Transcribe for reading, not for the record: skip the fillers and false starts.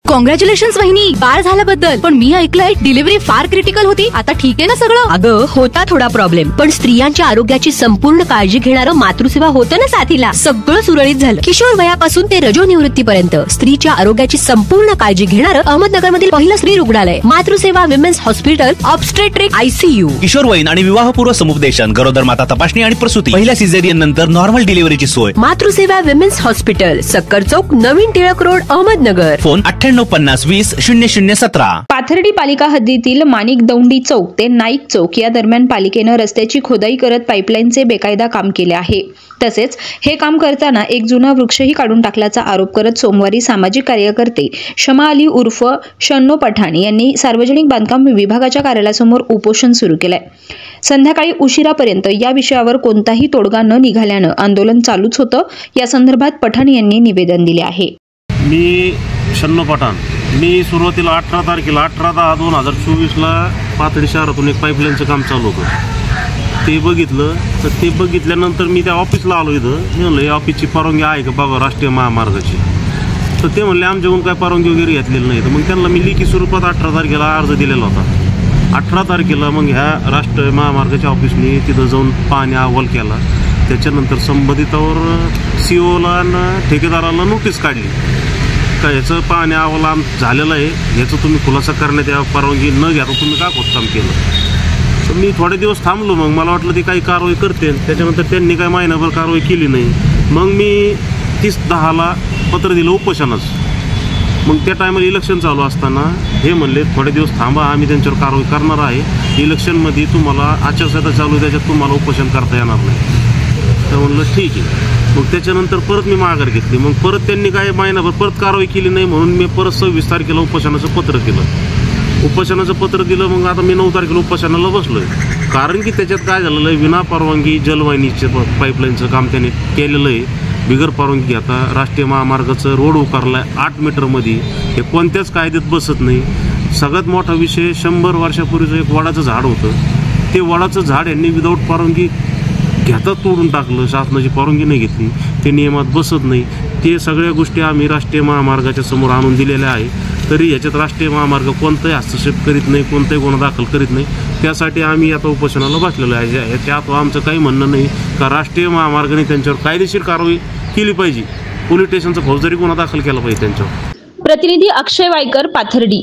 Congratulations वहिनी, बाळ झाल्याबद्दल. पण मी ऐकलंय डिलिव्हरी फार क्रिटिकल होती. आता ठीक आहे ना सगळं? अगं होता थोडा प्रॉब्लेम, पण स्त्रियांच्या आरोग्याची संपूर्ण काळजी घेणारं मातृसेवा होतं ना साथीला. सगळं सुरळीत झालं. किशोर वयापासून ते रजोनिवृत्तीपर्यंत स्त्रीच्या आरोग्याची संपूर्ण काळजी घेणारं अहमदनगर मधील पहिलं स्त्री रुग्णालय Matruseva women's hospital obstetric ICU. किशोरवयीन आणि विवाहपूर्व समुपदेशन, गरोदर माता तपासणी आणि प्रसूती, पहिल्या सिझेरियन नंतर नॉर्मल डिलिव्हरीची सोय. मातृसेवा विमेन्स हॉस्पिटल, सक्कर चौक, नवीन टिळक रोड, अहमदनगर. फोन 9850200017. पाथर्डी पालिका हद्दीतील माणिक दौंडी चौक ते नाईक चौक या दरम्यान पालिकेनं रस्त्याची खोदाई करत पाईपलाईनचे बेकायदा काम केले आहे. तसेच हे काम करताना एक जुना वृक्षही काढून टाकल्याचा आरोप करत सोमवारी सामाजिक कार्यकर्ते शमा अली उर्फ शन्नो पठाण यांनी सार्वजनिक बांधकाम विभागाच्या कार्यालयासमोर उपोषण सुरू केलंय. संध्याकाळी उशिरापर्यंत या विषयावर कोणताही तोडगा न निघाल्यानं आंदोलन चालूच होतं. या संदर्भात पठाण यांनी निवेदन दिले आहे. मी शन्नो पठाण. मी सुरुवातीला 18 तारखेला 18/10/2024 पाथर्डी शहरातून एक पाईपलाईनचं काम चालू होतं. ते बघितलं, तर ते बघितल्यानंतर मी त्या ऑफिसला आलो. इथं मी म्हणलं या ऑफिसची परवानगी आहे का बघा राष्ट्रीय महामार्गाची. तर ते म्हणले आमच्याकडून काय परवानगी वगैरे घेतलेली नाही. तर मग त्यांना मी लेखी स्वरूपात 18 तारखेला अर्ज दिलेला होता. 18 तारखेला मग ह्या राष्ट्रीय महामार्गाच्या ऑफिसने तिथं जाऊन पाहणी अहवाल केला. त्याच्यानंतर संबंधितावर COला आणि ठेकेदाराला नोटीस काढली का याचं पाहणी अहवाल झालेलं आहे, याचं तुम्ही खुलासा करण्यात या परवानगी न घेता तुम्ही का खोदकाम केलं. तर मी थोडे दिवस थांबलो. मग मला वाटलं ते काही कारवाई करते. त्याच्यानंतर त्यांनी काही महिनाभर कारवाई केली नाही. मग मी 30/10ला पत्र दिलं उपोषणाचं. मग त्या टायमाला इलेक्शन चालू असताना हे म्हणले थोडे दिवस थांबा, आम्ही त्यांच्यावर कारवाई करणार आहे. इलेक्शनमध्ये तुम्हाला आचारसंहिता चालू आहे, त्याच्यात तुम्हाला उपोषण करता येणार नाही. तर म्हणलं ठीक आहे. मग त्याच्यानंतर परत मी माघार घेतली. मग परत त्यांनी काही महिनाभर परत कारवाई केली नाही. म्हणून मी परत 26 तारखेला उपोषणाचं पत्र केलं. उपोषणाचं पत्र दिलं. मग आता मी 9 तारखेला उपोषणाला बसलो आहे. कारण की त्याच्यात काय झालेलं आहे, विना परवानगी जलवाहिनीचं पाईपलाईनचं काम त्याने केलेलं आहे. बिगर परवानगी घेता राष्ट्रीय महामार्गाचं रोड उकारला आहे 8 मीटरमध्ये. हे कोणत्याच कायद्यात बसत नाही. सगळ्यात मोठा विषय 100 वर्षापूर्वीचं एक वडाचं झाड होतं. ते वडाचं झाड यांनी विदाऊट परवानगी घेता तोडून टाकलं. शासनाची परवानगी नाही घेतली. ते नियमात बसत नाही. ते सगळ्या गोष्टी आम्ही राष्ट्रीय महामार्गाच्या समोर आणून दिलेल्या आहे. तरी याच्यात राष्ट्रीय महामार्ग कोणताही हस्तक्षेप करीत नाही, कोणताही गुन्हा दाखल करीत नाही. त्यासाठी आम्ही आता उपोषणाला बसलेलो आहे. याच्यात आमचं काही म्हणणं नाही का राष्ट्रीय महामार्गाने त्यांच्यावर कायदेशीर कारवाई केली पाहिजे. पोलीस स्टेशनचा फौजदारी गुन्हा दाखल केला पाहिजे त्यांच्यावर. प्रतिनिधी अक्षय वायकर, पाथर्डी.